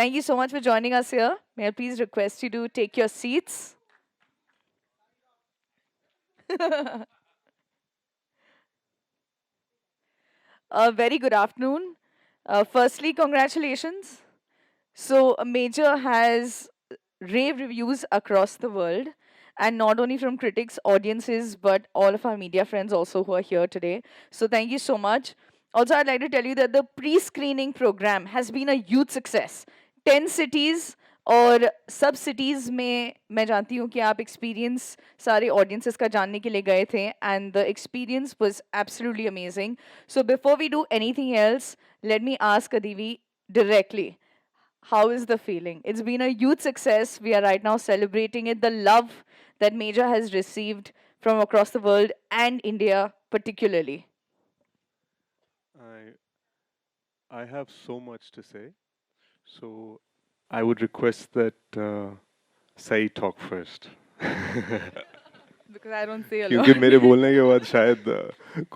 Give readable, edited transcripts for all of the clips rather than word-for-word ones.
Thank you so much for joining us here. May I please request you to take your seats? A very good afternoon. Firstly, congratulations. So, Major has rave reviews across the world, and not only from critics, audiences, but all of our media friends also who are here today. So, thank you so much. Also, I'd like to tell you that the pre screening program has been a huge success. 10 cities और सब cities में मैं जानती हूँ कि आप experience सारे audiences का जानने के लिए गए थे and the experience was absolutely amazing so before we do anything else let me ask Aditi directly, how is the feeling? It's been a huge success. We are right now celebrating it. The love that Major has received from across the world and India particularly. I I have so much to say, so I would request that Sai talk first. Because I don't say a क्योंकि lot. मेरे बोलने के बाद शायद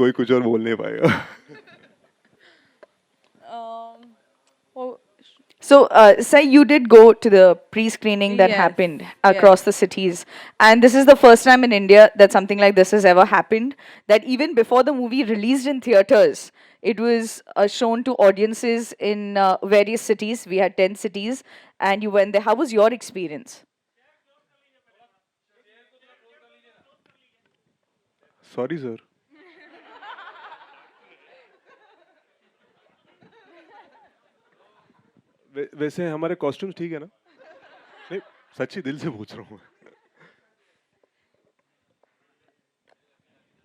कोई कुछ और बोल नहीं पाएगा. Well, so, Sai, you did go to the pre-screening that Yes, happened across the cities, and this is the first time in India that something like this has ever happened. That even before the movie released in theaters, it was shown to audiences in various cities. We had 10 cities, and you went there. How was your experience? Sorry sir. वैसे हमारे costumes ठीक है ना? नहीं, सच्ची दिल से पूछ रहा हूँ.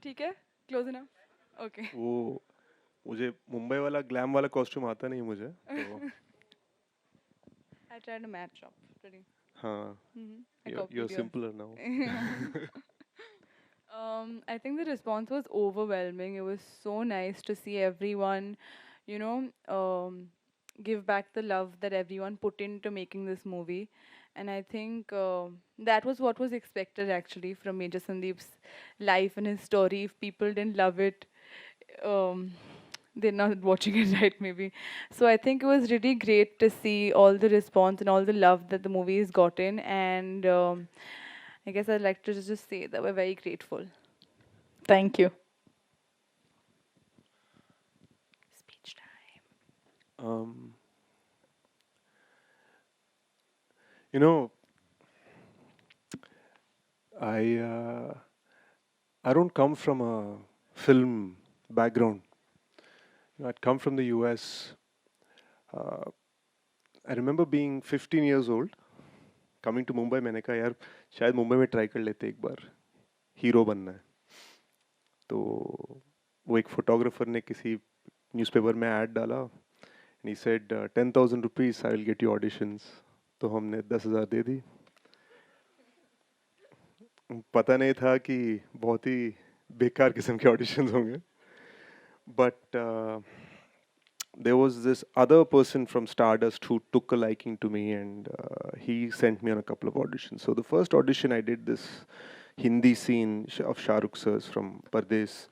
ठीक है, क्लोज इनफ, ओके. वो मुझे मुंबई वाला ग्लैम वाला कॉस्ट्यूम आता नहीं मुझे, तो I tried to match up pretty. हाँ. I You're copied yours. simpler now. I think the response was overwhelming. It was so nice to see everyone, you know, give back the love that everyone put into making this movie. And I think that was what was expected actually from Major Sandeep's life and his story. If people didn't love it, um, they're not watching it right, maybe. So I think it was really great to see all the response and all the love that the movie has gotten. And I guess I'd like to just say that we're very grateful. Thank you. Speech time. Um, you know, I don't come from a film background. I'd come from the US. Uh, I remember being 15 years old, coming to Mumbai. मैंने कहा यार शायद मुंबई में try कर लेते एक बार, hero बनना है. तो वो एक फोटोग्राफर ने किसी न्यूज़पेपर में ऐड डाला, and he said 10,000 rupees I will get you auditions. तो हमने 10,000 दे दी. पता नहीं था कि बहुत ही बेकार किस्म के ऑडिशंस होंगे. But there was this other person from Stardust who took a liking to me, and he sent me on a couple of auditions. So the first audition I did this Hindi scene of Shah Rukh sir's from Pardes,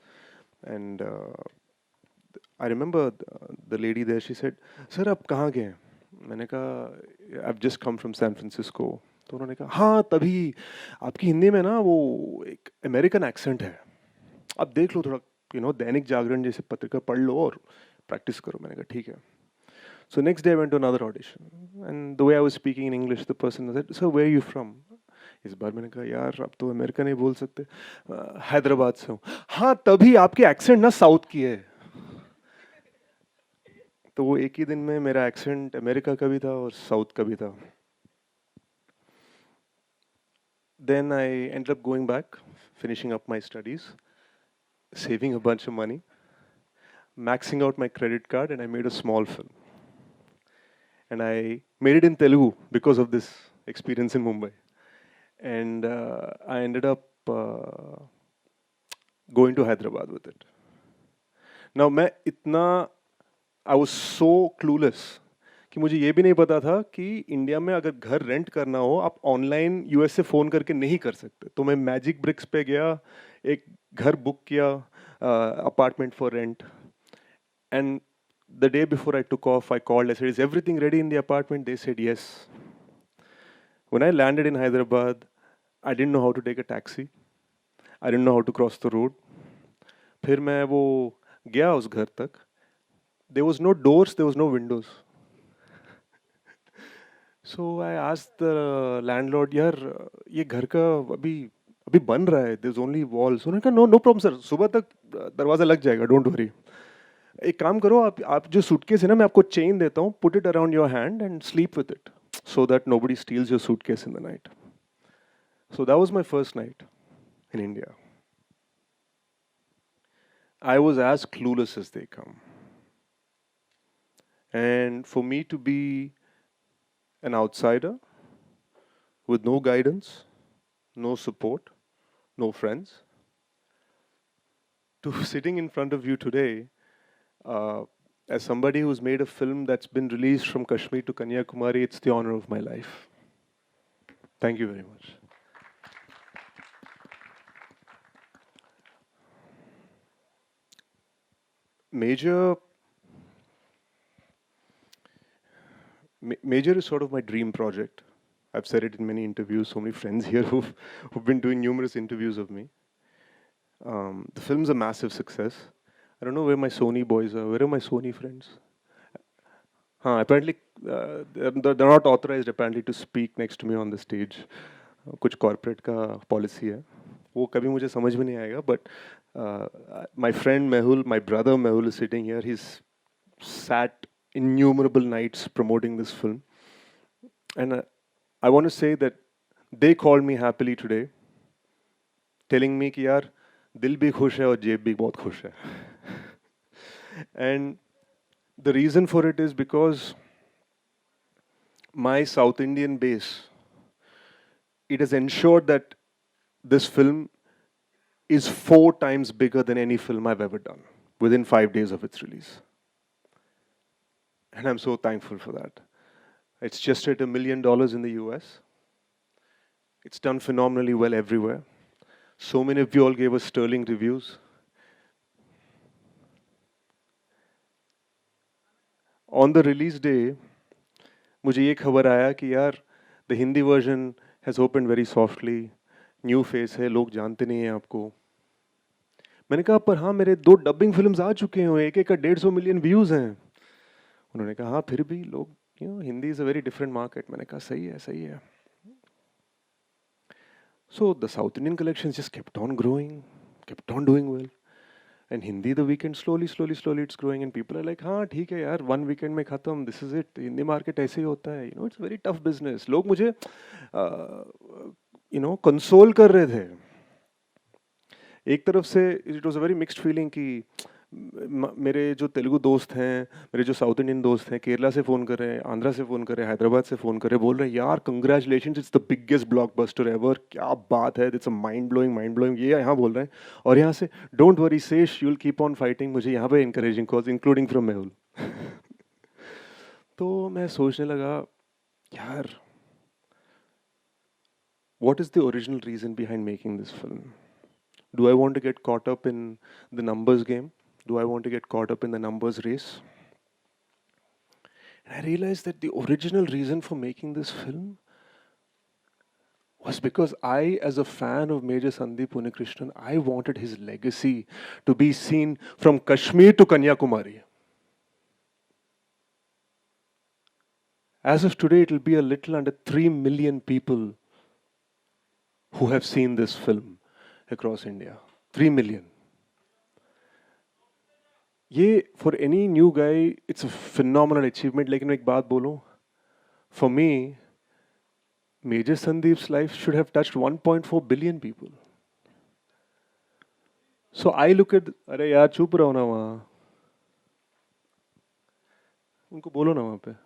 and I remember the lady there. She said, "Sir, आप कहाँ गए?" मैंने कहा, "I've just come from San Francisco." तो उन्होंने कहा, "हाँ, तभी आपकी हिंदी में ना वो एक अमेरिकन एक्सेंट है, आप देख लो थोड़ा, दैनिक जागरण जैसे पत्रिका पढ़ लो और प्रैक्टिस करो." मैंने कहा ठीक है. So next day I went to another audition, and the way I was speaking in English, the person said, "Sir, where are you from?" इस बार मैंने कहा यार अब तो अमेरिका नहीं बोल सकते, हैदराबाद से हूँ." हाँ, तभी आपकी एक्सेंट ना साउथ की है. तो वो एक ही दिन में मेरा एक्सेंट अमेरिका का भी था और साउथ का भी था. Then I ended up going back, finishing up my studies, saving a bunch of money, maxing out my credit card, and I made a small film. And I made it in Telugu because of this experience in Mumbai. And I ended up going to Hyderabad with it. Now, I was so clueless कि मुझे ये भी नहीं पता था कि India में अगर घर रेंट करना हो आप ऑनलाइन यूएस से फ़ोन करके नहीं कर सकते. तो मैं मैजिक ब्रिक्स पे गया, एक घर बुक किया, apartment for rent, and The day before I took off, I called. I said, "Is everything ready in the apartment?" They said yes. When I landed in Hyderabad, I didn't know how to take a taxi. I didn't know how to cross the road. फिर मैं वो गया उस घर तक. There was no doors, there was no windows. So I asked the landlord, यार ये घर का अभी अभी बन रहा है. There's only walls. उन्होंने कहा no problem sir. सुबह तक दरवाजा लग जाएगा. Don't worry. एक काम करो, आप जो सूटकेस है ना, मैं आपको चेन देता हूँ. Put it around your hand and sleep with it, so that nobody steals your suitcase in the night. So that was my first night in India. I was as clueless as they come. And for me to be an outsider with no guidance, no support, no friends, to sitting in front of you today uh, as somebody who's made a film that's been released from Kashmir to Kanyakumari, it's the honor of my life. Thank you very much. Major Major is sort of my dream project. I've said it in many interviews. So many friends here who've been doing numerous interviews of me. The film's a massive success. I don't know where my Sony boys are. Where are my Sony friends? Apparently, they're not authorized apparently to speak next to me on the stage. कुछ corporate का policy है. वो कभी मुझे समझ में नहीं आएगा. But my friend Mehul, my brother Mehul is sitting here. He's sat innumerable nights promoting this film. And I want to say that they called me happily today, telling me कि यार दिल भी खुश है और जेब भी बहुत खुश है. And the reason for it is because my South Indian base, it has ensured that this film is 4 times bigger than any film I've ever done within 5 days of its release. And I'm so thankful for that. It's just at $1 million in the US. It's done phenomenally well everywhere. So many of you all gave us sterling reviews. On the release day, मुझे ये खबर आया कि यार the Hindi version has opened very softly, new face है, लोग जानते नहीं हैं आपको. मैंने कहा पर हाँ मेरे 2 डबिंग फिल्म्स आ चुके हैं, एक का 150 मिलियन व्यूज हैं. उन्होंने कहा हाँ फिर भी लोग Hindi is a very different market. मैंने कहा सही है. So the South Indian collections just kept on growing, kept on doing well. And Hindi the weekend slowly it's growing and people are like हाँ ठीक है यार, 1 weekend में खत्म, this is it. Hindi market ऐसे ही होता है. It's a very tough business. लोग मुझे कंसोल कर रहे थे. एक तरफ से it was a very mixed feeling कि मेरे जो तेलुगु दोस्त हैं, मेरे जो साउथ इंडियन दोस्त हैं, केरला से फ़ोन कर रहे हैं, आंध्रा से फ़ोन कर रहे हैं, हैदराबाद से फ़ोन कर रहे हैं, बोल रहे हैं यार congratulations, it's the biggest blockbuster ever, क्या बात है, इट्स अ माइंड ब्लोइंग, ये यहाँ बोल रहे हैं. और यहाँ से don't worry sash, you will keep on fighting, मुझे यहाँ पे encouraging cause including from Mehul. तो मैं सोचने लगा यार what is the original reason behind making this film? Do I want to get caught up in the numbers game? Do I want to get caught up in the numbers race? And I realized that the original reason for making this film was because I, as a fan of Major Sandeep Unnikrishnan, I wanted his legacy to be seen from Kashmir to Kanyakumari. As of today, it will be a little under 3 million people who have seen this film across India. 3 million. ये for any new guy, it's a phenomenal achievement. लेकिन एक बात बोलूं, for me, Major Sandeep's life should have touched 1.4 billion people. So I look at, अरे यार चुप रहो ना वहाँ, उनको बोलो ना वहाँ पे.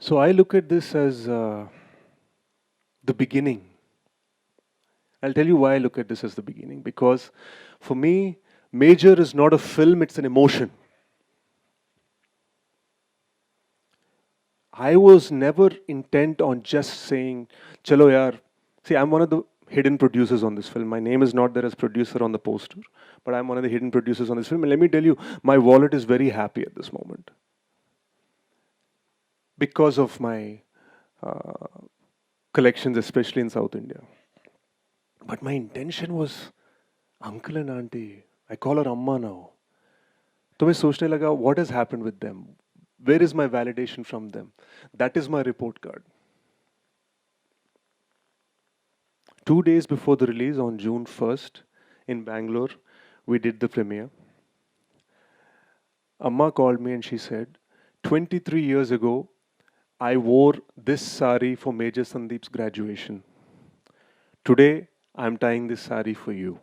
So I look at this as the beginning. I'll tell you why I look at this as the beginning. Because for me, Major is not a film, it's an emotion. I was never intent on just saying, chalo yaar. See, I'm one of the hidden producers on this film. My name is not there as producer on the poster, but I'm one of the hidden producers on this film. And let me tell you, my wallet is very happy at this moment because of my collections, especially in South India. But my intention was uncle and auntie. I call her Amma now. तो मैं सोचने लगा, what has happened with them? Where is my validation from them? That is my report card. 2 days before the release, on June 1st, in Bangalore, we did the premiere. Amma called me and she said, 23 years ago, I wore this sari for Major Sandeep's graduation. Today, I'm tying this sari for you.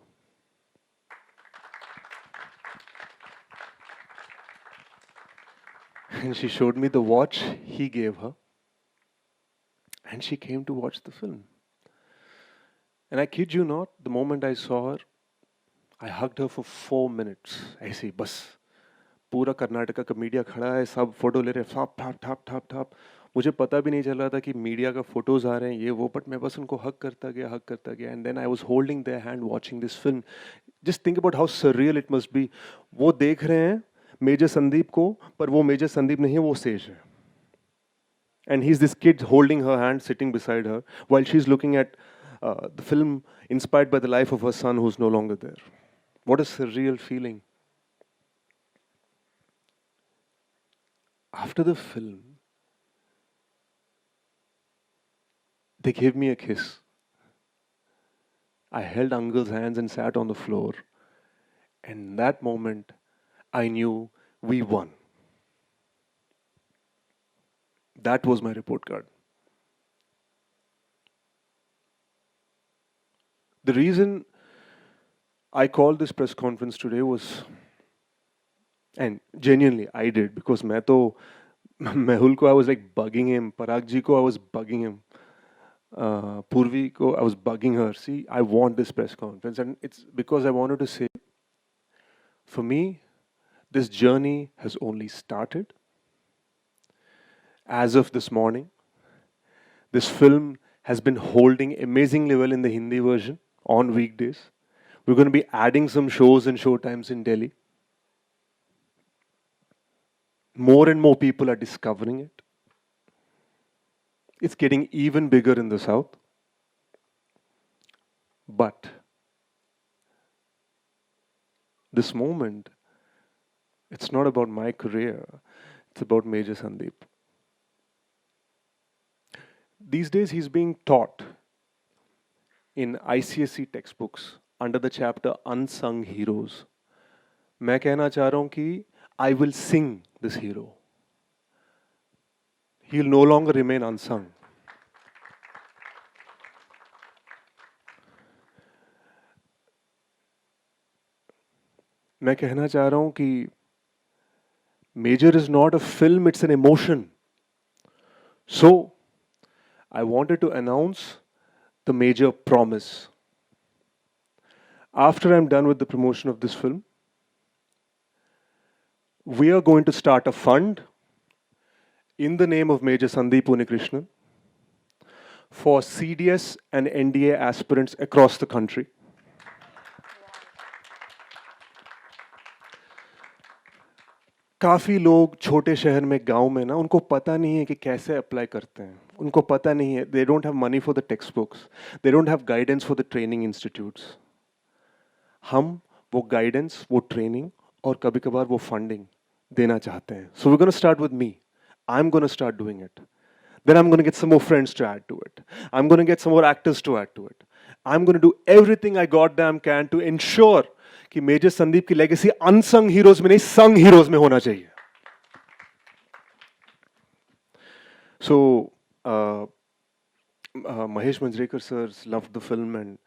And she showed me the watch he gave her. And she came to watch the film. And I kid you not, the moment I saw her, I hugged her for 4 minutes. ऐसे ही बस पूरा कर्नाटका का media खड़ा है, सब photo ले रहे हैं, ठाप ठाप ठाप ठाप ठाप. मुझे पता भी नहीं चल रहा था कि मीडिया का फोटोज आ रहे हैं ये वो, बट मैं बस उनको हक करता गया. And then I was holding their hand watching this film. Just think about how surreal it must be. वो देख रहे हैं मेजर संदीप को, पर वो मेजर संदीप नहीं है, वो सेज है. And he's this kid holding her hand, sitting beside her, while she's looking at the film inspired by the life of her son who's no longer there. What a surreal feeling. After the film, they gave me a kiss. I held Uncle's hands and sat on the floor. And in that moment, I knew we won. That was my report card. The reason I called this press conference today was, and genuinely I did, because मैं तो Mehul को I was like bugging him, Parag ji को I was bugging him, Purvi ko I was bugging her. See, I want this press conference, and it's because I wanted to say, for me, this journey has only started. As of this morning, this film has been holding amazingly well in the Hindi version on weekdays. We're going to be adding some shows and show times in Delhi. More and more people are discovering it. It's getting even bigger in the South. But this moment, it's not about my career, it's about Major Sandeep. These days, he's being taught in ICSE textbooks under the chapter Unsung Heroes. मैं कहना चाह रहा हूँ कि I will sing this hero. He'll no longer remain unsung. मैं कहना चाह रहा हूँ कि Major is not a film, it's an emotion. So, I wanted to announce the Major promise. After I'm done with the promotion of this film, we are going to start a fund in the name of Major Sandeep Unikrishnan for CDS and NDA aspirants across the country. काफ़ी लोग छोटे शहर में गांव में ना उनको पता नहीं है कि कैसे अप्लाई करते हैं. उनको पता नहीं है. They don't have money for the textbooks. They don't have guidance for the training institutes. हम वो guidance, वो training और कभी कभार वो funding देना चाहते हैं. So we're going to start with me. I'm going to start doing it. Then I'm going to get some more friends to add to it. I'm going to get some more actors to add to it. I'm going to do everything I goddamn can to ensure कि major Sandeep की legacy unsung heroes में नहीं, संग heroes में होना चाहिए. So, Mahesh Manjrekar sir loved the film, and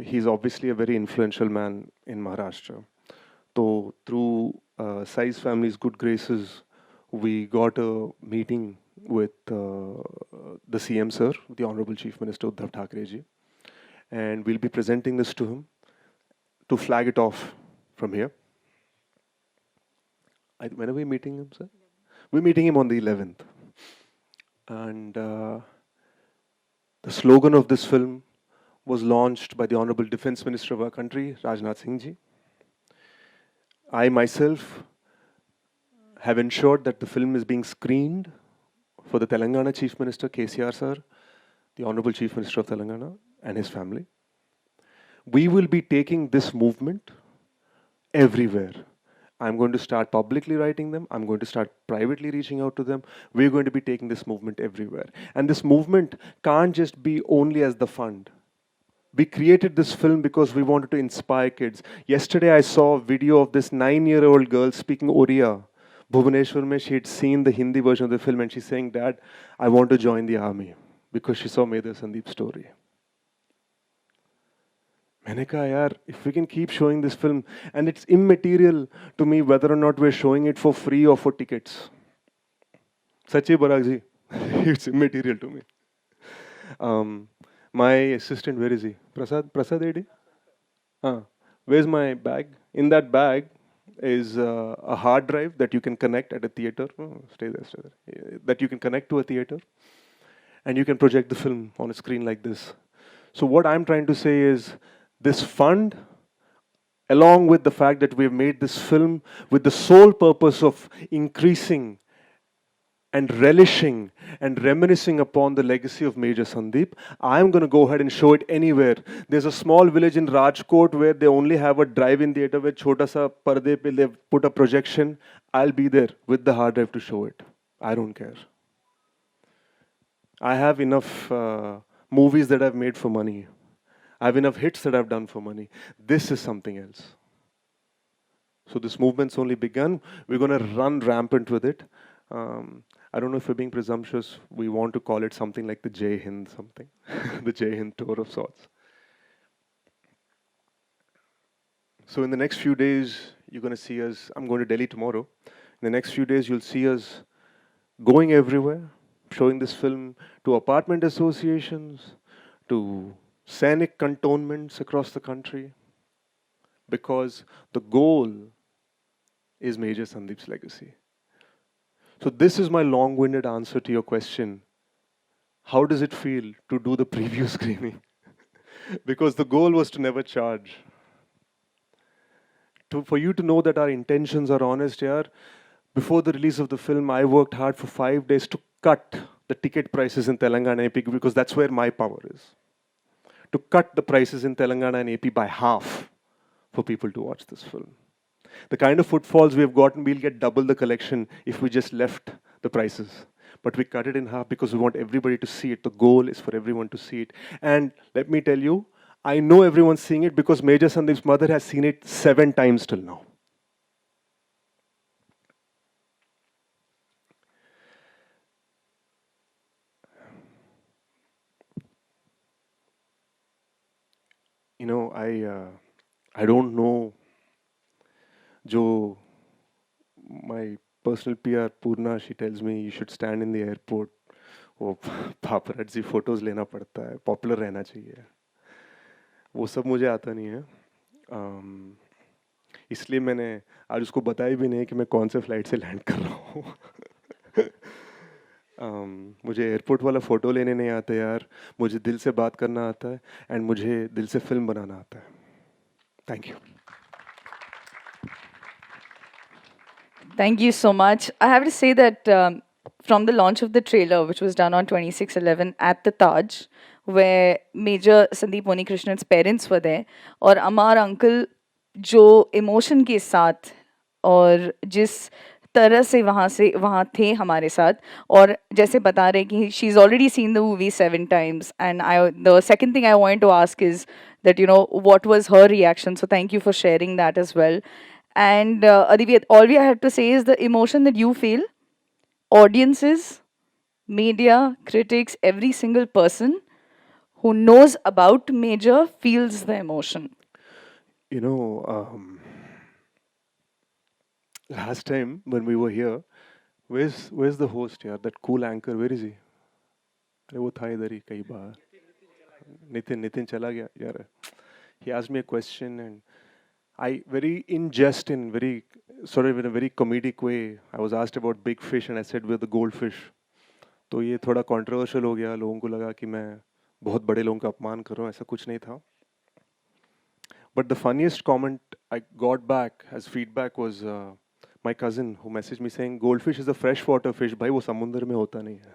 he's obviously a very influential man in Maharashtra. So through Saie's family's good graces, we got a meeting with the CM sir, the Honorable Chief Minister Uddhav Thackeray ji, and we'll be presenting this to him to flag it off from here. When are we meeting him, sir? We're meeting him on the 11th. And the slogan of this film was launched by the Honorable Defense Minister of our country, Rajnath Singh ji. I myself have ensured that the film is being screened for the Telangana Chief Minister, KCR sir, the Honorable Chief Minister of Telangana, and his family. We will be taking this movement everywhere. I'm going to start publicly writing them. I'm going to start privately reaching out to them. We're going to be taking this movement everywhere. And this movement can't just be only as the fund. We created this film because we wanted to inspire kids. Yesterday, I saw a video of this 9-year-old girl speaking Oriya. Bhubaneswar mein, she had seen the Hindi version of the film and she's saying, Dad, I want to join the army because she saw Medha Sandeep's story. मैंने कहा यार, if we can keep showing this film, and it's immaterial to me whether or not we're showing it for free or for tickets. Sachi Barag ji, it's immaterial to me. My assistant, where is he? Prasad Edi? Where's my bag? In that bag is a hard drive that you can connect at a theater. Stay there, stay there. That you can connect to a theater, and you can project the film on a screen like this. So what I'm trying to say is, this fund, along with the fact that we've made this film with the sole purpose of increasing and relishing and reminiscing upon the legacy of Major Sandeep, I'm going to go ahead and show it anywhere. There's a small village in Rajkot where they only have a drive-in theater where chota sa parde pe they've put a projection. I'll be there with the hard drive to show it. I don't care. I have enough movies that I've made for money. I have enough hits that I've done for money. This is something else. So this movement's only begun. We're going to run rampant with it. I don't know if we're being presumptuous. We want to call it something like the Jai Hind something. The Jai Hind tour of sorts. So in the next few days, you're going to see us. I'm going to Delhi tomorrow. In the next few days, you'll see us going everywhere, showing this film to apartment associations, to scenic cantonments across the country, because the goal is Major Sandeep's legacy. So this is my long-winded answer to your question. How does it feel to do the preview screening? Because the goal was to never charge. For you to know that our intentions are honest, yaar, before the release of the film, I worked hard for 5 days to cut the ticket prices in Telangana AP because that's where my power is. To cut the prices in Telangana and AP by half for people to watch this film. The kind of footfalls we have gotten, we'll get double the collection if we just left the prices. But we cut it in half because we want everybody to see it. The goal is for everyone to see it. And let me tell you, I know everyone's seeing it because Major Sandeep's mother has seen it 7 times till now. You know, I don't know. My personal PR, Purna, she tells me you should stand in the airport. वो paparazzi photos लेना पड़ता है, popular रहना चाहिए. वो सब मुझे आता नहीं है. इसलिए मैंने आज उसको बताया भी नहीं कि मैं कौन से फ्लाइट से लैंड कर रहा हूँ. मुझे एयरपोर्ट वाला फ़ोटो लेने नहीं आता यार. मुझे दिल से बात करना आता है एंड मुझे दिल से फिल्म बनाना आता है. Thank you. Thank you so much. I have to say that from the launch of the trailer, which was done on 26/11 at the Taj, where Major Sandeep Krishna's parents were there, और अमार uncle जो emotion के साथ और जिस तरह से वहाँ थे हमारे साथ, और जैसे बता रहे कि she is already seen the movie 7 times, and the second thing I wanted to ask is that, you know, what was her reaction? So thank you for sharing that as well. And Adivi, all we have to say is the emotion that you feel, audiences, media, critics, every single person who knows about Major feels the emotion. You know, last time when we were here, where's the host here? That cool anchor, where is he? अरे वो था इधर ही कहीं बाहर. Nitin चला गया यार. He asked me a question and I very in jest, in very sort of in a very comedic way, I was asked about big fish and I said we're the goldfish. तो ये थोड़ा controversial हो गया. लोगों को लगा कि मैं बहुत बड़े लोगों का अपमान कर रहा हूँ, ऐसा कुछ नहीं था. But the funniest comment I got back as feedback was my cousin who messaged me saying, "Goldfish is a freshwater fish. भाई वो समुंदर में होता नहीं है."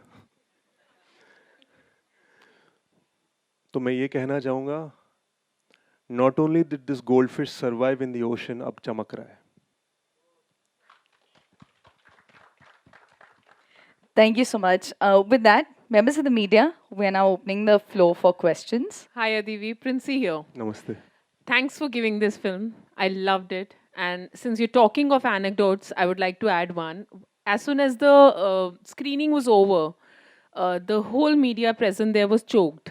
तो मैं ये कहना चाहूँगा, not only did this goldfish survive in the ocean, अब चमक रहा है. Thank you so much. With that, members of the media, we are now opening the floor for questions. Hi Adivi, Princey here. नमस्ते. Thanks for giving this film. I loved it. And since you're talking of anecdotes, I would like to add one. As soon as the screening was over, the whole media present there was choked.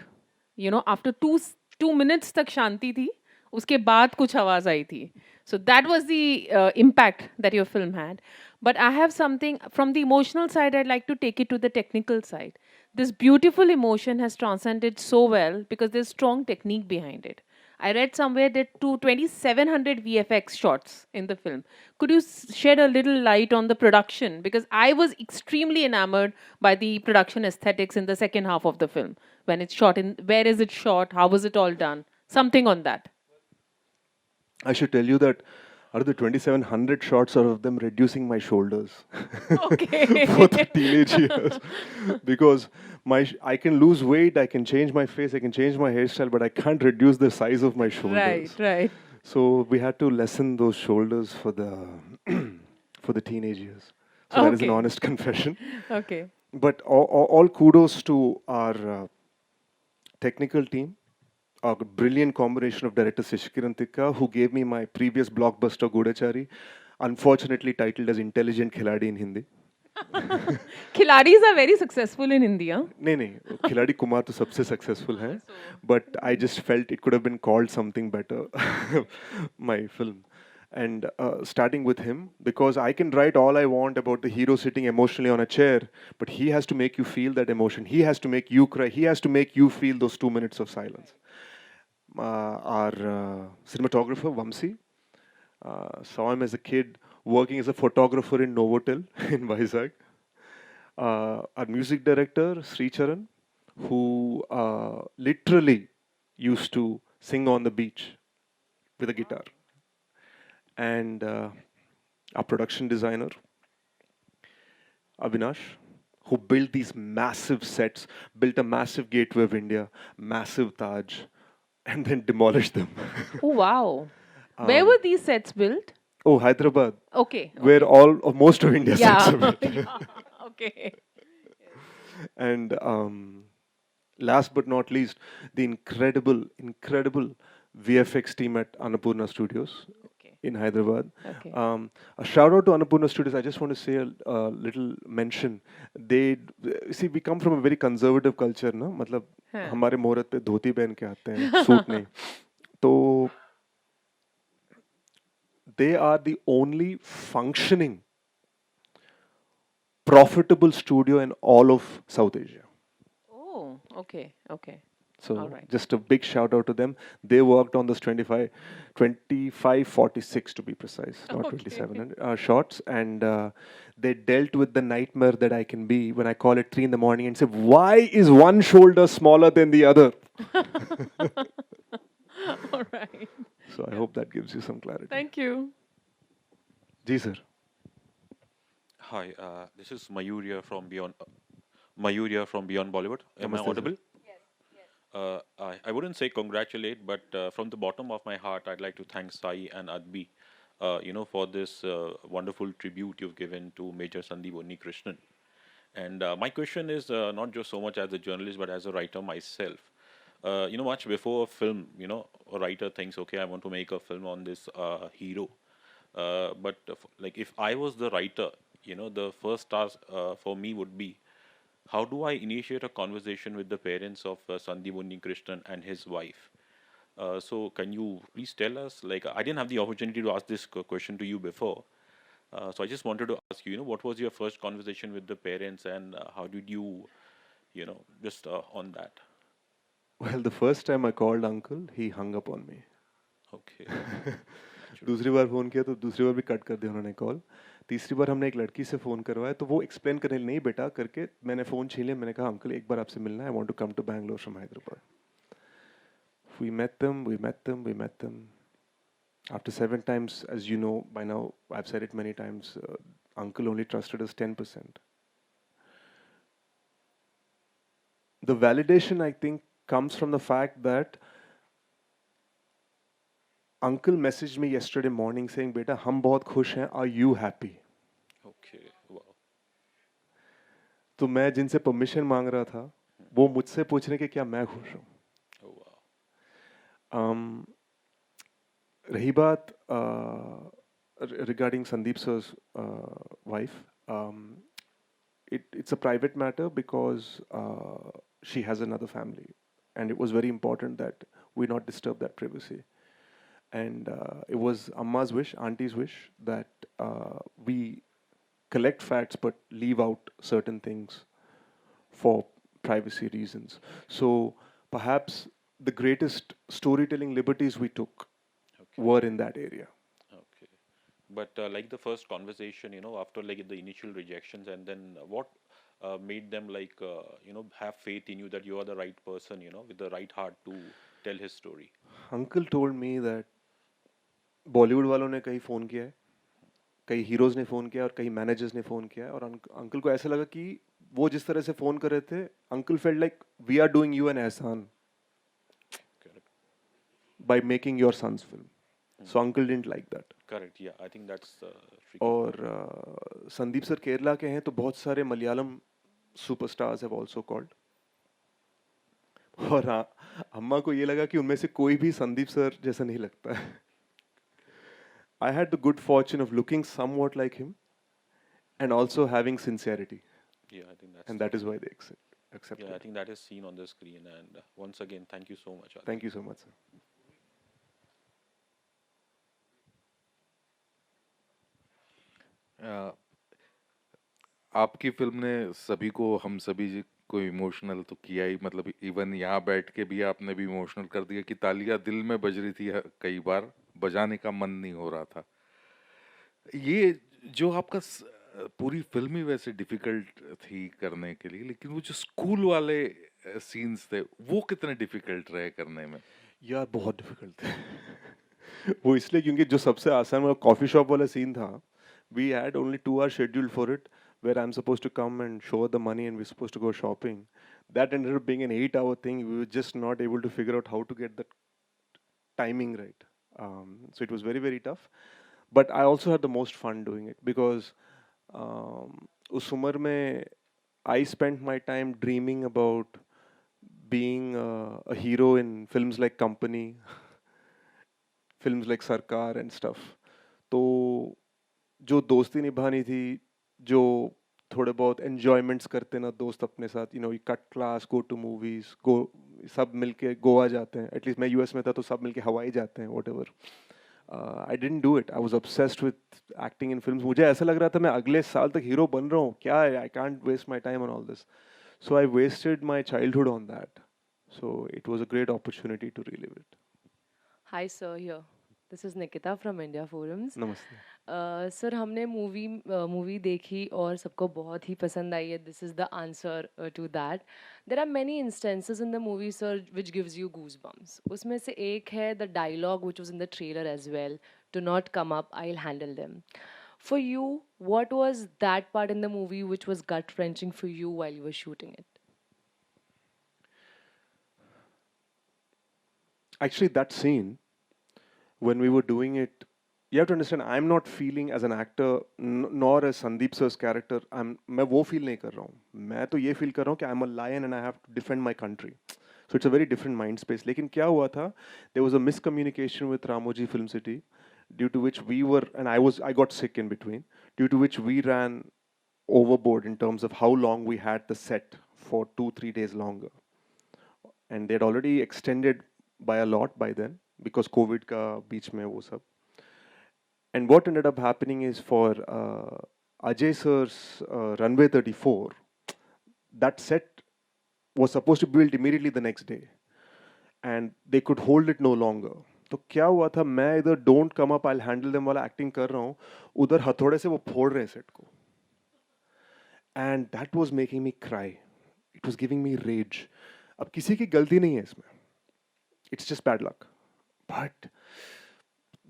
You know, after 2 minutes tak shanti thi, uske baad kuch आवाज आई थी. So that was the impact that your film had. But I have something from the emotional side, I'd like to take it to the technical side. This beautiful emotion has transcended so well because there's strong technique behind it. I read somewhere that 2,700 VFX shots in the film. Could you shed a little light on the production? Because I was extremely enamored by the production aesthetics in the second half of the film. When it's shot in, where is it shot? How was it all done? Something on that. I should tell you that out of the 2,700 shots, out of them reducing my shoulders Okay. for the teenage years, because I can lose weight, I can change my face, I can change my hairstyle, but I can't reduce the size of my shoulders. Right, right. So we had to lessen those shoulders for the for the teenage years. So that is an Okay. honest confession. Okay. But all kudos to our technical team, a brilliant combination of director Sishkiran Tikka, who gave me my previous blockbuster Gudachari, unfortunately titled as Intelligent Khiladi in Hindi. Khiladis are very successful in India. नहीं नहीं खिलाड़ी कुमार तो सबसे successful हैं but I just felt it could have been called something better my film and starting with him because I can write all I want about the hero sitting emotionally on a chair but he has to make you feel that emotion, he has to make you cry, he has to make you feel those 2 minutes of silence. Our cinematographer Vamsi, saw him as a kid working as a photographer in Novotel in Vizag. Our music director, Sri Charan, who literally used to sing on the beach with a guitar. And our production designer, Avinash, who built these massive sets, built a massive gateway of India, massive Taj, and then demolished them. Oh, wow. Where were these sets built? Oh, Hyderabad, Okay. where all of most of India sets are Yeah. built. Okay. And last but not least, the incredible VFX team at Annapurna Studios Okay. in Hyderabad. Okay. A shout out to Annapurna Studios. I just want to say a little mention. They see we come from a very conservative culture, ना मतलब हाँ. हमारे मुहूर्त पे धोती पहन के आते हैं, सूट नहीं. तो they are the only functioning profitable studio in all of South Asia. Oh, okay. Okay. So All right. just a big shout out to them. They worked on this 2546 to be precise, not Okay. 27 shots. And they dealt with the nightmare that I can be when I call at 3 in the morning and say, why is one shoulder smaller than the other? All right. So I hope that gives you some clarity. Thank you. Ji sir. Hi, this is Mayuria from Beyond Bollywood. Am I Namaste, sir. audible? I wouldn't say congratulate, but from the bottom of my heart, I'd like to thank Sai and Adbi, for this wonderful tribute you've given to Major Sandeep Krishnan. And my question is not just so much as a journalist, but as a writer myself. Much before a film, a writer thinks, okay, I want to make a film on this hero. But like if I was the writer, the first task for me would be how do I initiate a conversation with the parents of Sandeep Krishnan and his wife? So can you please tell us, like I didn't have the opportunity to ask this question to you before. So I just wanted to ask you, what was your first conversation with the parents and how did you, just on that? Well, the first time I called uncle, he hung up on me. Okay. दूसरी बार phone किया तो दूसरी बार भी cut कर दिया उन्होंने call. तीसरी बार हमने एक लड़की से फ़ोन करवाया तो वो एक्सप्लेन करने नहीं बेटा करके मैंने फ़ोन छीन लिया. मैंने कहा अंकल एक बार आपसे मिलना है. I want to come to Bangalore from Hyderabad. We met them. After 7 times, as you know by now, I've said it many times, uncle only trusted us 10%. The validation, I think, comes from the fact that uncle messaged me yesterday morning saying, "Beta, हम बहुत खुश हैं. Are you happy?" Okay. Wow. तो मैं जिनसे permission मांग रहा था, वो मुझसे पूछ रहे कि क्या मैं खुश हूँ. Oh wow. रही बात regarding Sandeep sir's wife, it's a private matter because she has another family, and it was very important that we not disturb that privacy. And it was Amma's wish, Auntie's wish, that we collect facts but leave out certain things for privacy reasons. So perhaps the greatest storytelling liberties we took Okay. were in that area. Okay. But like the first conversation, after like the initial rejections, and then what made them like, have faith in you that you are the right person, with the right heart to tell his story? Uncle told me that Bollywood वालों ने कई phone किया है, कई heroes ने phone किया और कई मैनेजर्स ने फ़ोन किया है, और अंकल को ऐसा लगा कि वो जिस तरह से फ़ोन कर रहे थे, uncle felt like we are doing you an एहसान Correct. by making your son's film. So uncle didn't like that. Correct. Yeah, I think that's the tricky और part. संदीप सर केरला के हैं तो बहुत सारे Malayalam superstars have also called. और अम्मा को ये लगा कि उनमें से कोई भी संदीप सर जैसा नहीं लगता है. I had the good fortune of looking somewhat like him and also having sincerity, Yeah, I think that's and the, that is why they accepted. yeah, I think that is seen on the screen. And once again, thank you so much, Adi. Thank you so much, sir. अ, आपकी film ने सभी को, हम सभी को emotional तो किया ही, मतलब इवन यहाँ बैठ के भी आपने भी इमोशनल कर दिया कि तालियां दिल में बज रही थी, कई बार बजाने का मन नहीं हो रहा था. ये जो आपका पूरी फिल्म ही वैसे डिफिकल्ट थी करने के लिए, लेकिन वो जो स्कूल वाले सीन्स थे वो कितने डिफिकल्ट रहे करने में? यार बहुत डिफिकल्ट थे. वो इसलिए क्योंकि जो सबसे आसान वाला कॉफी शॉप वाला सीन था, we had only 2 hours scheduled for it, where I'm supposed to come and show the money and we're supposed to go shopping. That ended up being an 8-hour thing. We were just not able to figure out how to get that timing right. So it was very, very tough. But I also had the most fun doing it because उस उम्र में I spent my time dreaming about being a hero in films like Company, films like Sarkar and stuff. तो जो दोस्ती निभानी थी, जो थोड़े बहुत एन्जॉयमेंट्स करते ना दोस्त अपने साथ, you cut class, go to movies, go, सब मिलके गोवा जाते हैं. एटलीस्ट मैं यूएस में था तो सब मिलके हवाई जाते हैं, what ever. I didn't do it. I was obsessed with acting in films. मुझे ऐसा लग रहा था मैं अगले साल तक हीरो बन रहा हूँ क्या. I can't waste my time on all this. So I wasted my childhood on that. So it was a great opportunity to relive it. Hi sir, here. This is Nikita from India Forums. Namaste. Sir हमने movie देखी और सबको बहुत ही पसंद आई है. This is the answer to that. There are many instances in the movie sir which gives you goosebumps. उसमें से एक है the dialogue which was in the trailer as well. Do not come up, I will handle them. For you, what was that part in the movie which was gut wrenching for you while you were shooting it? Actually, that scene, when we were doing it, you have to understand, I'm not feeling as an actor, nor as Sandeep sir's character. मैं वो feel नहीं कर रहा हूँ. मैं तो ये feel कर रहा हूँ कि I'm a lion and I have to defend my country. So it's a very different mind space. लेकिन क्या हुआ था? There was a miscommunication with Ramoji Film City, due to which we were, and I got sick in between, due to which we ran overboard in terms of how long we had the set for 2-3 days longer. And they'd already extended by a lot by then because COVID का बीच में वो सब. And what ended up happening is for Ajay sir's Runway 34, that set was supposed to be built immediately the next day, and they could hold it no longer. तो क्या हुआ था, मैं इधर don't come up I handle them वाला acting कर रहा हूँ, उधर हथौड़े से वो फोड़ रहे हैं सेट को, and that was making me cry, it was giving me rage. अब किसी की गलती नहीं है इसमें, it's just bad luck, but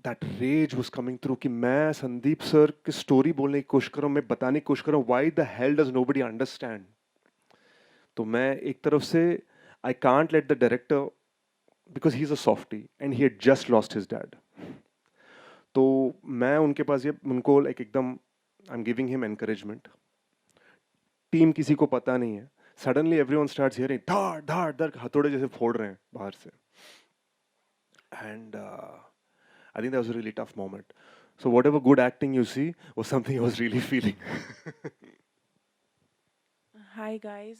that rage was coming through कि मैं संदीप सर की स्टोरी बोलने की कोशिश कर रहा हूँ, मैं बताने की कोशिश कर रहा हूँ, why the hell does nobody understand. तो मैं एक तरफ से I can't let the director, because he is a softie and he had just lost his dad. तो मैं उनके पास ये उनको लाइक एकदम I am giving him encouragement. Team किसी को पता नहीं है, सडनली एवरीवन स्टार्ट्स हियरिंग धाड़ धाड़ धाड़, हथौड़े जैसे फोड़ रहे हैं बाहर से, and I think that was a really tough moment. So whatever good acting you see was something I was really feeling. Hi guys.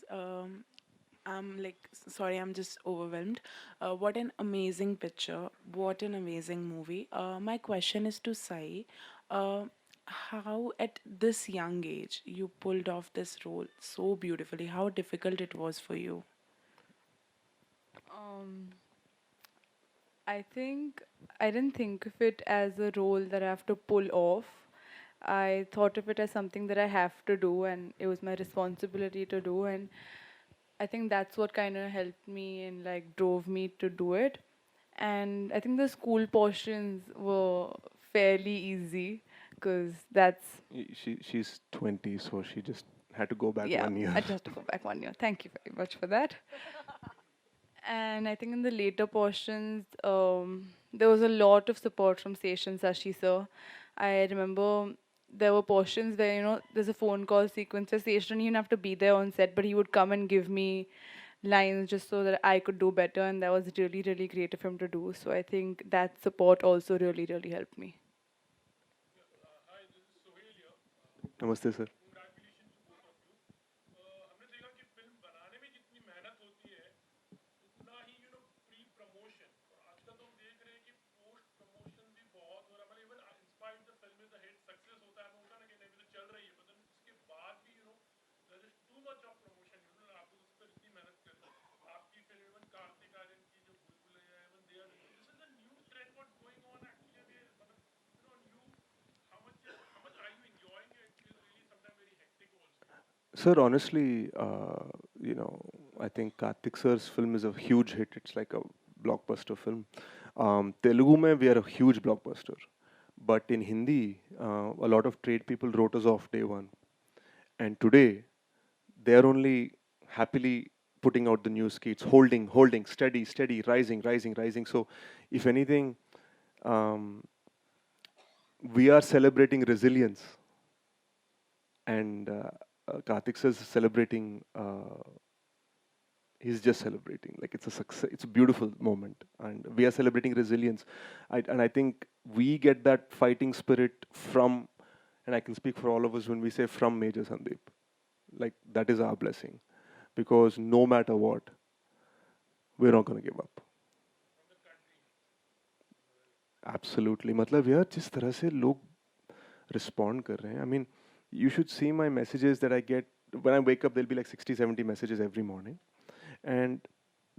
I'm like sorry, I'm just overwhelmed. What an amazing picture! What an amazing movie. My question is to Sai. Uh, how at this young age you pulled off this role so beautifully? How difficult it was for you? Um, I think I didn't think of it as a role that I have to pull off. I thought of it as something that I have to do, and it was my responsibility to do. And I think that's what kind of helped me and like drove me to do it. And I think the school portions were fairly easy because that's, She's 20, so she just had to go back yeah, 1 year. I just have to go back 1 year. Thank you very much for that. And I think in the later portions, there was a lot of support from Sesh and Sashi sir. I remember there were portions where, there's a phone call sequence where Sesh didn't even have to be there on set, but he would come and give me lines just so that I could do better. And that was really, really great of him to do. So I think that support also really, really helped me. Namaste, sir. Sir, honestly, I think Karthik sir's film is a huge hit. It's like a blockbuster film. Telugu mein we are a huge blockbuster, but in Hindi, a lot of trade people wrote us off day one, and today they are only happily putting out the new skits, holding, steady, rising. So, if anything, um, we are celebrating resilience, and Karthik sir is celebrating. He's just celebrating, like it's a success, it's a beautiful moment, and we are celebrating resilience. And I think we get that fighting spirit from, and I can speak for all of us when we say from Major Sandeep, like that is our blessing, because no matter what, we're not going to give up. Absolutely. मतलब यार जिस तरह से लोग respond कर रहे हैं, I mean, you should see my messages that I get when I wake up. There'll be like 60, 70 messages every morning, and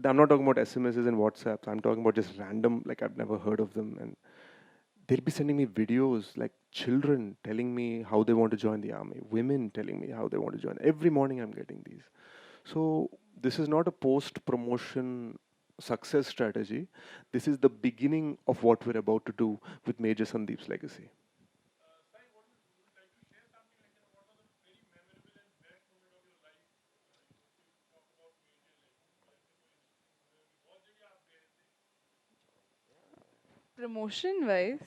I'm not talking about SMSs and WhatsApps. I'm talking about just random, like I've never heard of them, and they'll be sending me videos, like children telling me how they want to join the army, women telling me how they want to join. Every morning I'm getting these. So this is not a post promotion success strategy. This is the beginning of what we're about to do with Major Sandeep's legacy. Promotion wise,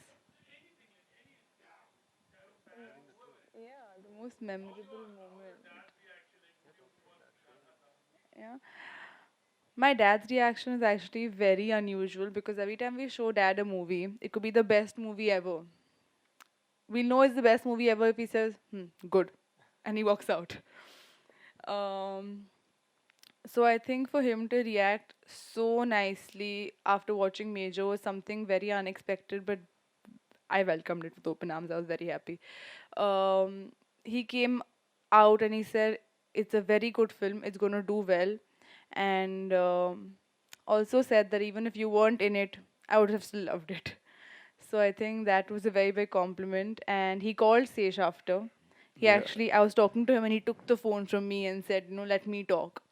yeah, the most memorable moment. Yeah. My dad's reaction is actually very unusual because every time we show dad a movie, it could be the best movie ever. We'll know it's the best movie ever if he says, good, and he walks out. Um, so I think for him to react so nicely after watching Major was something very unexpected, but I welcomed it with open arms. I was very happy. He came out and he said, it's a very good film, it's going to do well. And also said that even if you weren't in it, I would have still loved it. So I think that was a very big compliment. And he called Sesh after. He Yeah, actually, I was talking to him and he took the phone from me and said, let me talk.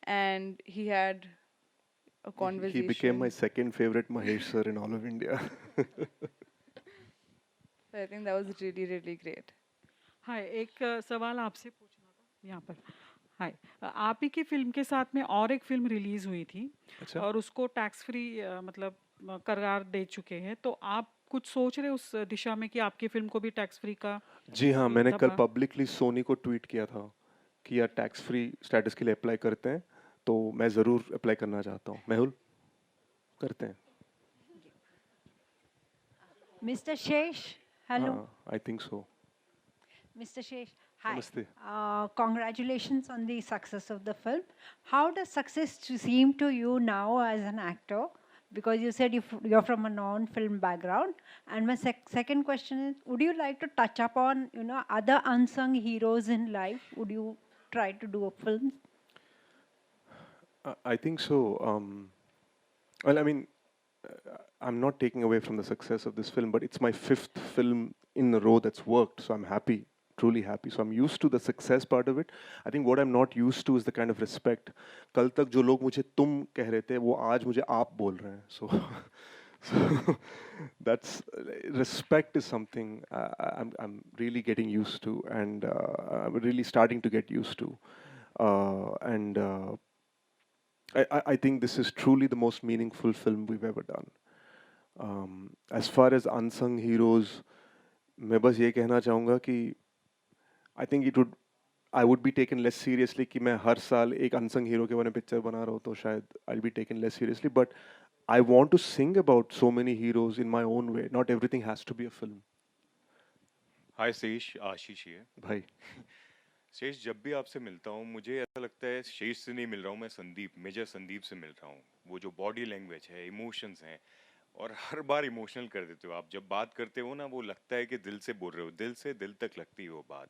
And he had a he became my conversation. second favorite Mahesh sir in all of India. So I think that was really, really great. हाय एक सवाल आपसे पूछना था यहाँ पर। हाय आप ही की film के साथ में और एक फिल्म रिलीज हुई थी अच्छा। और उसको टैक्स फ्री मतलब करार दे चुके हैं, तो आप कुछ सोच रहे हैं उस दिशा में कि आपकी फिल्म को भी टैक्स फ्री का जी हाँ, मैंने कल दबा? पब्लिकली सोनी को ट्वीट किया था कि यार टैक्स फ्री स्टेटस के लिए अप्लाई करते हैं, तो मैं ज़रूर अप्लाई करना चाहता हूँ। मेहुल, करते हैं। Mr. Shesh, hello. हाँ, I think so. Mr. Shesh, hi. नमस्ते। Congratulations on the success of the film. How does success seem to you now as an actor? Because you said you're from a non-film background. And my second question is, would you like to touch upon, other unsung heroes in life? Would you try to do a film? I think so. Well, I mean, I'm not taking away from the success of this film, but it's my fifth film in a row that's worked, so I'm happy, truly happy. So I'm used to the success part of it. I think what I'm not used to is the kind of respect. कल तक जो लोग मुझे तुम कह रहे थे, वो आज मुझे आप बोल रहे हैं. So, so that's respect is something I'm really getting used to, and I'm really starting to get used to. And I think this is truly the most meaningful film we've ever done. As far as unsung heroes, मैं बस ये कहना चाहूँगा कि I think I would be taken less seriously कि मैं हर साल एक unsung hero के बारे में पिक्चर बना रहा हूँ, तो शायद I'll be taken less seriously. But I want to sing about so many heroes in my own way. Not everything has to be a film. हाय शेष, आशीष ये। भाई, शेष, जब भी आपसे मिलता हूँ मुझे ऐसा लगता है शेष से नहीं मिल रहा हूँ मैं, संदीप, मेजर संदीप से मिल रहा हूँ। वो जो बॉडी लैंग्वेज है, इमोशंस हैं, और हर बार इमोशनल कर देते हो आप। जब बात करते हो ना, वो लगता है कि दिल से बोल रहे हो, दिल से दिल तक लगती है वो बात।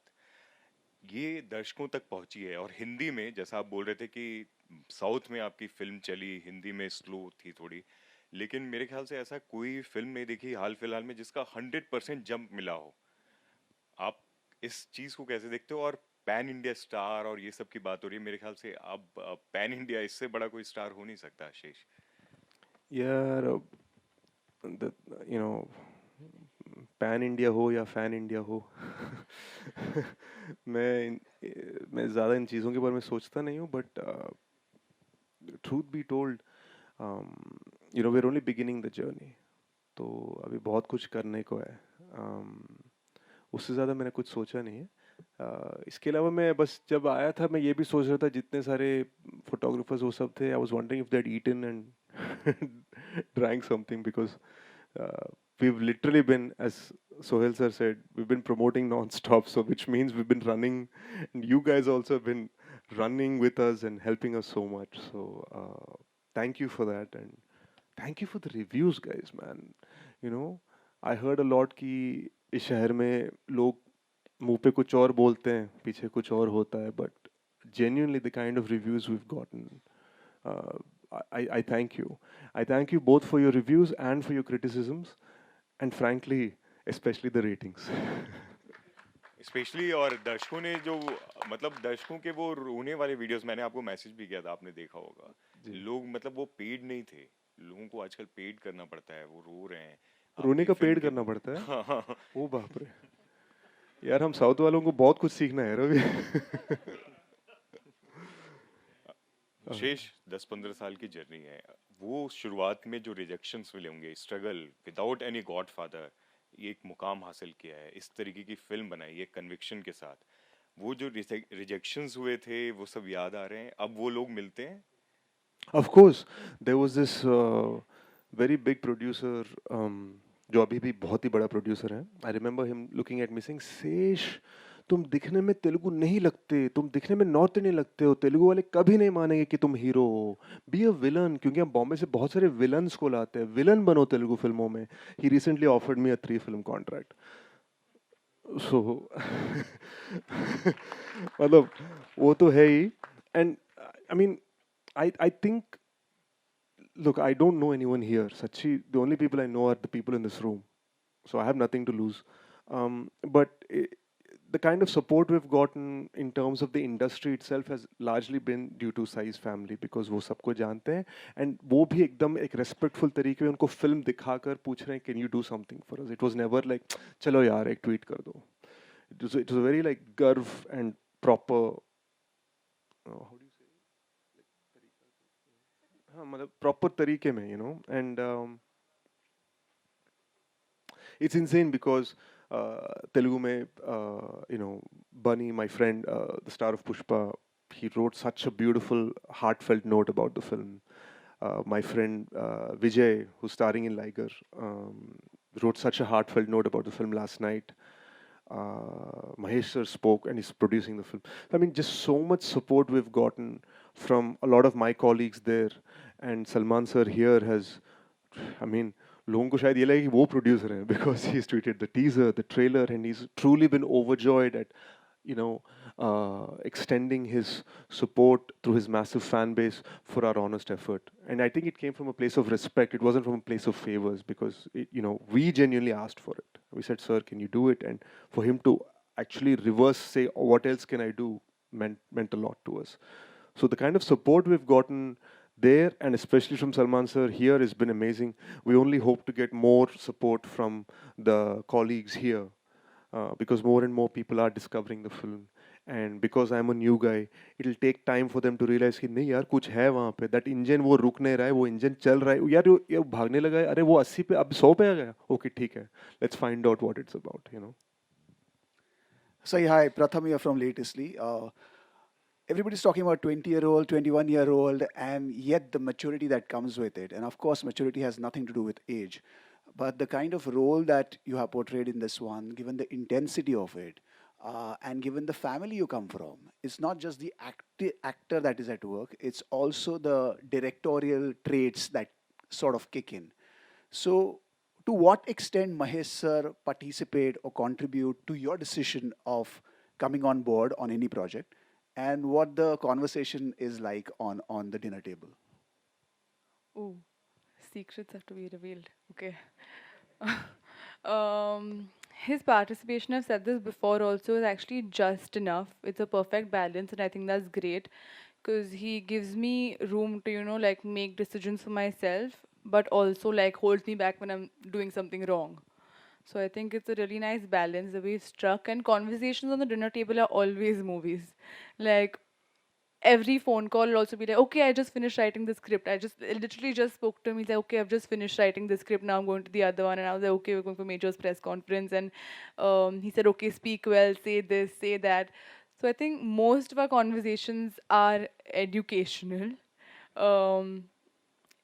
ये दर्शकों तक पहुंची है। और हिंदी में, जैसा आप बोल रहे थे कि साउथ में आपकी फिल्म चली, हिंदी में स्लो थी थोड़ी, लेकिन मेरे ख्याल से ऐसा कोई फिल्म नहीं देखी हाल फिलहाल में जिसका 100% जंप मिला हो। आप इस चीज को कैसे देखते हो? और पैन इंडिया स्टार और ये सब की बात हो रही है, मेरे ख्याल से अब पैन इंडिया, इससे बड़ा कोई स्टार हो नहीं सकता शेष। यार, you know, पैन इंडिया हो या फैन इंडिया हो, मैं ज़्यादा इन चीज़ों के बारे में सोचता नहीं हूँ, but truth be told, we're only beginning the journey. तो अभी बहुत कुछ करने को है. उससे ज़्यादा मैंने कुछ सोचा नहीं है. इसके अलावा मैं बस जब आया था मैं ये भी सोच रहा था, जितने सारे फोटोग्राफर्स वो सब थे, I was wondering if they had eaten and drank something, because we've literally been, as Sohail sir said, we've been promoting non-stop, so which means we've been running, and you guys also have been running with us and helping us so much. So thank you for that, and thank you for the reviews, guys, man. I heard a lot कि इस शहर में लोग मुंह पे कुछ और बोलते हैं, पीछे कुछ और होता है, but genuinely the kind of reviews we've gotten, I thank you. I thank you both for your reviews and for your criticisms, and frankly, especially the ratings. Specially, और दर्शकों ने जो, मतलब दर्शकों के वो रोने वाले वीडियोस, मैंने आपको मैसेज भी किया था, आपने देखा होगा। लोग, मतलब वो पेड नहीं थे, लोगों को आजकल पेड करना पड़ता है, वो रो रहे हैं। रोने का पेड करना पड़ता है? ओ बाप रे यार, हम साउथ वालों को बहुत कुछ सीखना है रवि. शेष 10-15 साल की जर्नी है। वो शुरुआत में जो रिजेक्शंस मिले होंगे, स्ट्रगल विदाउट एनी गॉडफादर, ये एक मुकाम हासिल किया है, इस तरीके की फिल्म बनाई है कन्विक्शन के साथ। वो जो रिजेक्शंस हुए थे वो सब याद आ रहे हैं, अब वो लोग मिलते हैं। Of course, there was this very big producer, जो अभी भी बहुत ही बड़ा प्रोड्यूसर है. I remember him looking at me saying, "sash, तुम दिखने में तेलुगु नहीं लगते, तुम दिखने में नॉर्थ इंडियन लगते हो, तेलुगु वाले कभी नहीं मानेंगे कि तुम हीरो हो. Be a villain." क्योंकि हम बॉम्बे से बहुत सारे विलन्स को लाते हैं, विलन बनो तेलुगु फिल्मों में. He recently offered me a 3-film contract. So मतलब वो तो है ही. And I mean, I think look, I don't know anyone here. Sachi, the only people I know are the people in this room. So I have nothing to lose. But the kind of support we've gotten in terms of the industry itself has largely been due to Sai's family because वो सबको जानते हैं and वो भी एकदम एक respectful तरीके में उनको film दिखाकर पूछ रहे हैं can you do something for us. It was never like चलो यार एक tweet कर दो. It was a very like गर्व and proper how do you say हाँ मतलब proper तरीके में and it's insane because Telugu mein, Bunny, my friend, the star of Pushpa, he wrote such a beautiful, heartfelt note about the film. My friend Vijay, who's starring in Liger, wrote such a heartfelt note about the film last night. Mahesh sir spoke and he's producing the film. I mean, just so much support we've gotten from a lot of my colleagues there. And Salman sir here has, I mean, लोगों को शायद ये लगे कि वो producer हैं because he's tweeted the teaser, the trailer, and he's truly been overjoyed at extending his support through his massive fan base for our honest effort. And I think it came from a place of respect. It wasn't from a place of favors because we genuinely asked for it. We said, "Sir, can you do it?" And for him to actually reverse say, oh, "What else can I do?" meant a lot to us. So the kind of support we've gotten there, and especially from Salman sir here, has been amazing. We only hope to get more support from the colleagues here because more and more people are discovering the film. And because I'm a new guy, it'll take time for them to realize कि नहीं यार कुछ है वहाँ पे. That engine वो रुक नहीं रहा है, वो engine चल रहा है. यार ये भागने लगा है. अरे वो 80 पे अब 100 पे आ गया. Okay, ठीक है. Let's find out what it's about. Say hi, Pratham here from Latestly. Everybody's talking about 20-year-old, 21-year-old, and yet the maturity that comes with it. And of course, maturity has nothing to do with age. But the kind of role that you have portrayed in this one, given the intensity of it, and given the family you come from, it's not just the actor that is at work, it's also the directorial traits that sort of kick in. So, to what extent Mahesh sir participate or contribute to your decision of coming on board on any project, and what the conversation is like on the dinner table? Oh, secrets have to be revealed. Okay. His participation, I've said this before also, is actually just enough. It's a perfect balance, and I think that's great because he gives me room to, like make decisions for myself, but also like holds me back when I'm doing something wrong. So I think it's a really nice balance the way it's struck. And conversations on the dinner table are always movies. Like every phone call will also be like, okay, I just finished writing the script. I literally just spoke to him. He's like, okay, I've just finished writing the script. Now I'm going to the other one. And I was like, okay, we're going for Major's press conference. And he said, okay, speak well, say this, say that. So I think most of our conversations are educational. Um,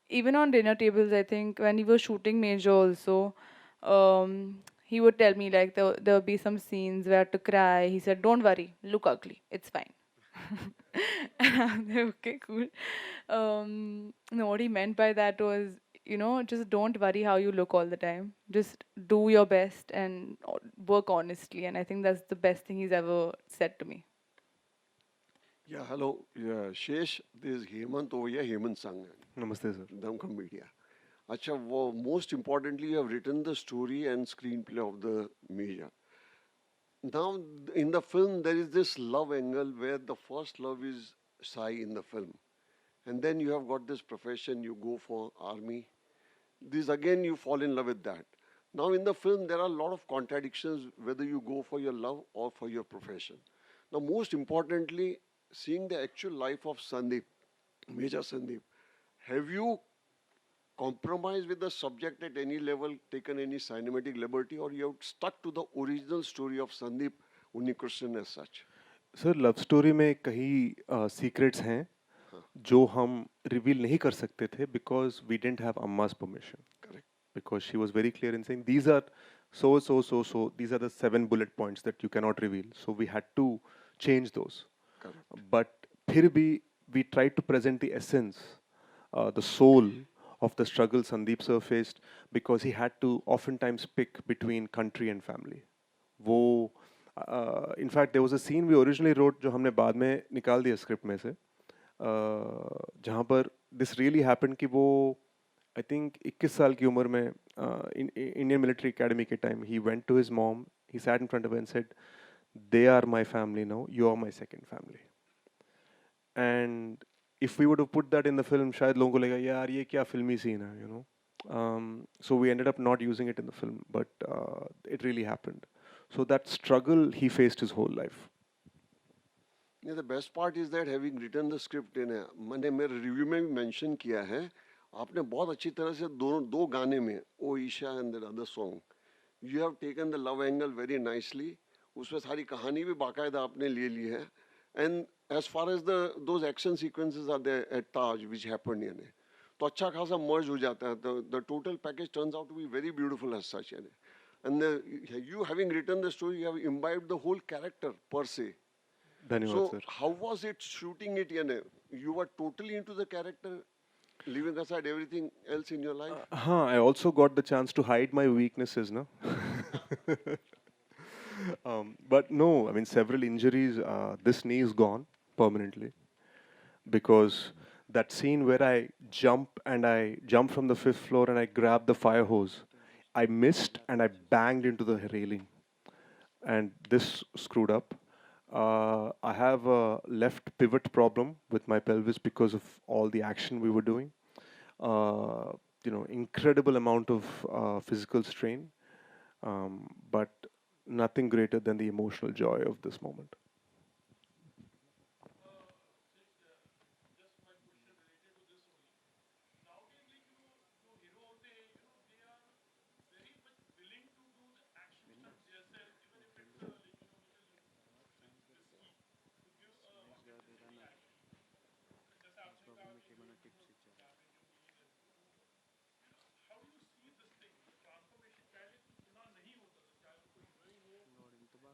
Even on dinner tables, I think when he was shooting Major also, he would tell me like there'll be some scenes where I had to cry. He said, "Don't worry, look ugly, it's fine." And I'm like, okay, cool. No, what he meant by that was, just don't worry how you look all the time. Just do your best and work honestly. And I think that's the best thing he's ever said to me. Yeah, hello. Yeah, Shesh, this is Hemant over here, Hemant Sang, Namaste sir. Damkam Media. Acha, most importantly, you have written the story and screenplay of the media. Now, in the film, there is this love angle where the first love is Sai in the film. And then you have got this profession, you go for army. This again, you fall in love with that. Now, in the film, there are a lot of contradictions whether you go for your love or for your profession. Now, most importantly, seeing the actual life of Sandeep, Major Sandeep, have you compromised with the subject at any level, taken any cinematic liberty, or you have stuck to the original story of Sandeep Unnikrishnan as such? Sir love story में कई secrets हैं जो हम reveal नहीं कर सकते थे because we didn't have Amma's permission. Correct. Because she was very clear in saying these are so, these are the 7 bullet points that you cannot reveal. So we had to change those. Correct. But फिर भी we tried to present the essence, the soul of the struggle Sandeep sir faced because he had to oftentimes pick between country and family. In fact, there was a scene we originally wrote जो हमने बाद में निकाल दिया script में से. जहाँ पर दिस रियली हैपेंड कि वो आई थिंक 21 साल की उम्र में इंडियन मिलिट्री एकेडमी के टाइम ही went to his mom, he sat in front of and said, they are my family now, you are my second family. And if we were to put that in the film, शायद लोगों को लगेगा यार ये क्या फिल्मी scene है, you know. So we ended up not using it in the film, but it really happened. So that struggle he faced his whole life. Yeah, the best part is that having written the script in मैंने मेरे review में भी mention किया है, आपने बहुत अच्छी तरह से दो गाने में ओ Isha and the other song you have taken the love angle very nicely, उसमें सारी कहानी भी बाकायदा आपने ले ली है. And as far as those action sequences are there at Taj which happened, यानी तो अच्छा खासा मर्ज हो जाता है. The total package turns out to be very beautiful as such, यानी. And you having written the story, you have imbibed the whole character per se. धन्यवाद So sir. how was it shooting it? Yani, you were totally into the character, leaving aside everything else in your life. हाँ, I also got the chance to hide my weaknesses, no. But no, I mean several injuries. This knee is gone permanently because that scene where I jump from the 5th floor and I grab the fire hose, I missed and I banged into the railing, and this screwed up. I have a left pivot problem with my pelvis because of all the action we were doing. You know, incredible amount of physical strain, but nothing greater than the emotional joy of this moment.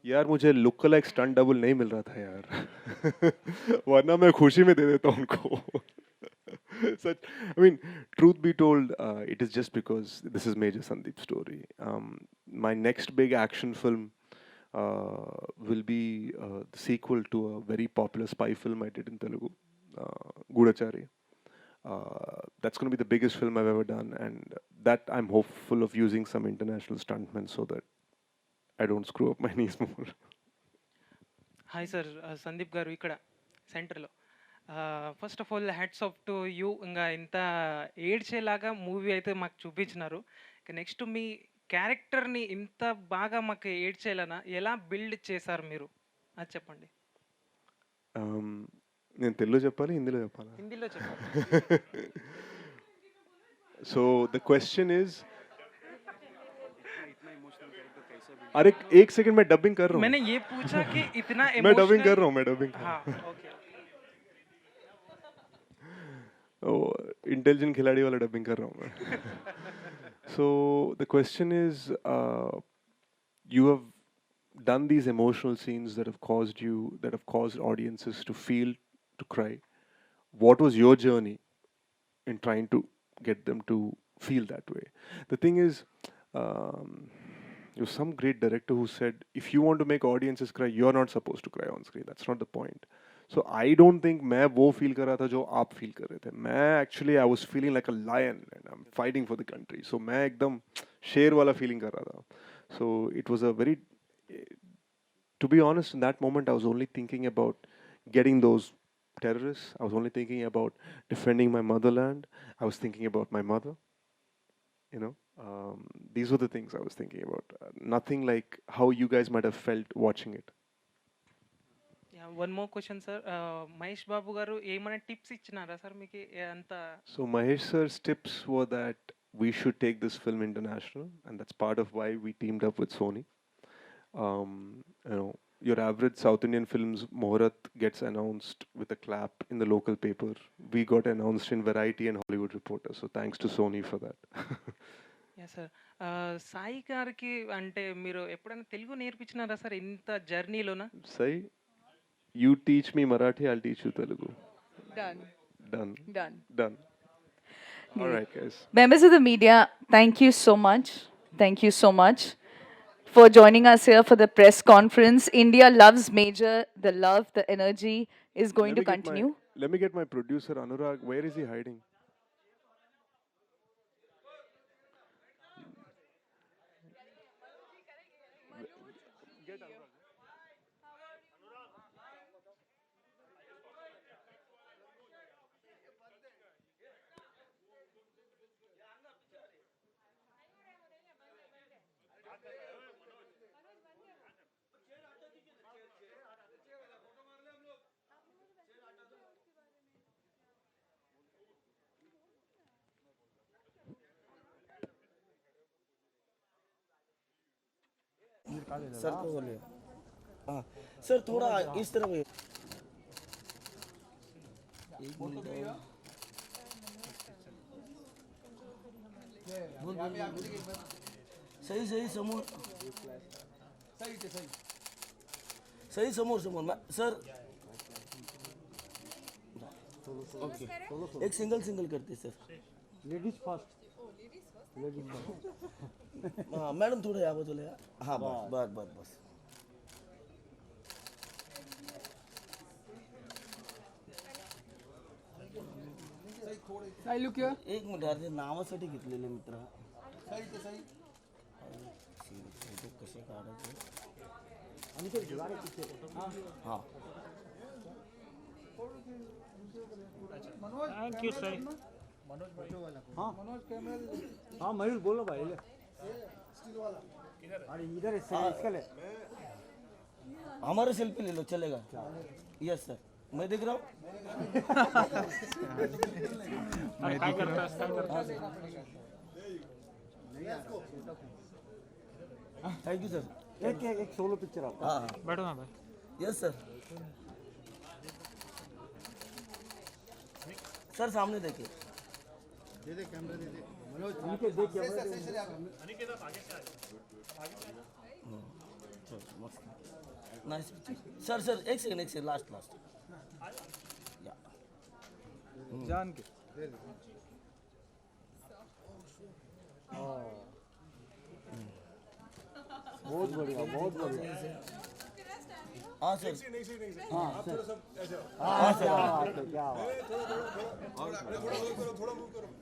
यार मुझे look like stunt double नहीं मिल रहा था यार. वरना मैं खुशी में दे देता हूँ उनको. Such, I mean, truth be told, it is just because this is Major Sandeep's story. My next big action film will be the sequel to a very popular spy film I did in Telugu, Gudachari. That's going to be the biggest film I've ever done, and that I'm hopeful of using some international stuntmen so that I don't screw up my knees more. Hi sir, Sandeep గారు ఇక్కడ సెంటర్లో. First of all hats off to you. ఇంకా ఇంత ఏడ్చేలాగా movie అయితే మాకు చూపించినారు. ఇక next మీ క్యారెక్టర్ని ఇంత బాగా మాకు ఏడ్చేలానా ఎలా బిల్డ్ చేశారు మీరు, అది చెప్పండి. నేను తెలుగులో చెప్పాలి, హిందీలో చెప్పాలా? హిందీలో చెప్పండి. So the question is, अरे एक सेकंड, मैं डबिंग कर रहा हूँ. मैंने ये पूछा कि इतना मैं डबिंग कर इमोशनल. रहा हूँ, मैं डबिंग. हाँ, ओके. इंटेलिजेंट खिलाड़ी वाला डबिंग कर रहा हूँ मैं. So the question is, you have done these emotional scenes that have caused audiences to feel, to cry. What was your journey in trying to get them to feel that way? The thing is, there was some great director who said, if you want to make audiences cry, you're not supposed to cry on screen. That's not the point. So I don't think मैं वो feel कर रहा था जो आप feel कर रहे थे. मैं actually I was feeling like a lion and I'm fighting for the country. So मैं एकदम शेर वाला feeling कर रहा था. So it was a very, to be honest, in that moment I was only thinking about getting those terrorists. I was only thinking about defending my motherland. I was thinking about my mother. You know, these were the things I was thinking about. Nothing like how you guys might have felt watching it. One more question sir, Mahesh Babu గారు ఏమైనా tips ఇచ్చినారా sir మీకు అంత? So Mahesh sir's tips were that we should take this film international, and that's part of why we teamed up with Sony. You know, your average South Indian films, Moharat gets announced with a clap in the local paper. We got announced in Variety and Hollywood Reporter. So thanks to Sony for that. Yeah sir, Sai గారికి అంటే మీరు ఎప్పుడైనా Telugu నేర్పించినారా sir ఇంత జర్నీలోనా? Sai, you teach me Marathi, I'll teach you Telugu. Done. Done. Done. Done. All right, guys. Members of the media, thank you so much. Thank you so much for joining us here for the press conference. India loves Major. The love, the energy is going Let to me get my continue. let me get my producer Anurag. Where is he hiding? सही सही समोर सही समोर समोर sir okay एक single single करते sir ladies first हाँ madam थोडं या बाजूला या हाँ बस बस बस बस एक मिनिट अरे नावासाठी घेतलेले मित्र कसे काढायचे हाँ थैंक यू सर हाँ हाँ मयूर बोलो भाई अरे इधर इसका ले हमारा सेल्फी ले लो चलेगा यस सर मैं देख रहा हूँ काय करता थैंक यू सर एक सोलो पिक्चर आपका हाँ बैठो ना भाई यस सर सर सामने देखिए दे दे कैमरा दे दे मनोज इनके देख कैमरा अनिकेत आप आगे से नाइस सर सर एक सेकंड लास्ट या जान के बहुत बढ़िया हाँ सर हाँ सर हाँ सर क्या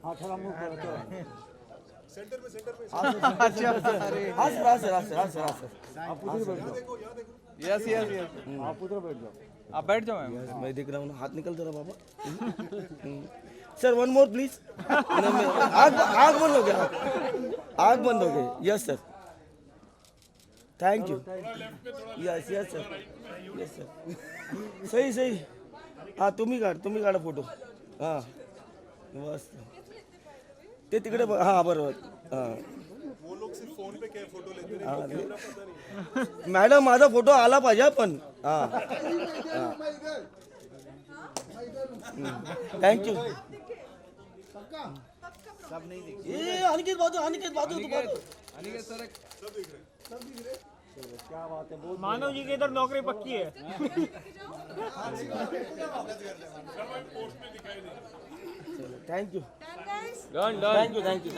हाँ थोड़ा मूव करो सेंटर में हाँ सर आप उधर बैठ जाओ यस यस यस आप उधर बैठ जाओ आप बैठ जाओ मैम मैं देख रहा हूँ हाथ निकल जरा बाबा सर वन मोर प्लीज आग बंद हो गया आग बंद हो गई yes sir thank you yes yes sir सही सही हाँ तुम्ही काढा फोटो हाँ बस ते तिकडे हाँ बरोबर हाँ वो लोग सिर्फ फोन पे क्या फोटो लेते हैं मॅडम माझा फोटो आला पाहिजे पण हाँ थैंक यू सब नहीं दिख ये अनिकेत बाजू अनिकेत सर सब दिख रहे क्या बात है बहुत मानव जी की इधर नौकरी पक्की है thank you done thank you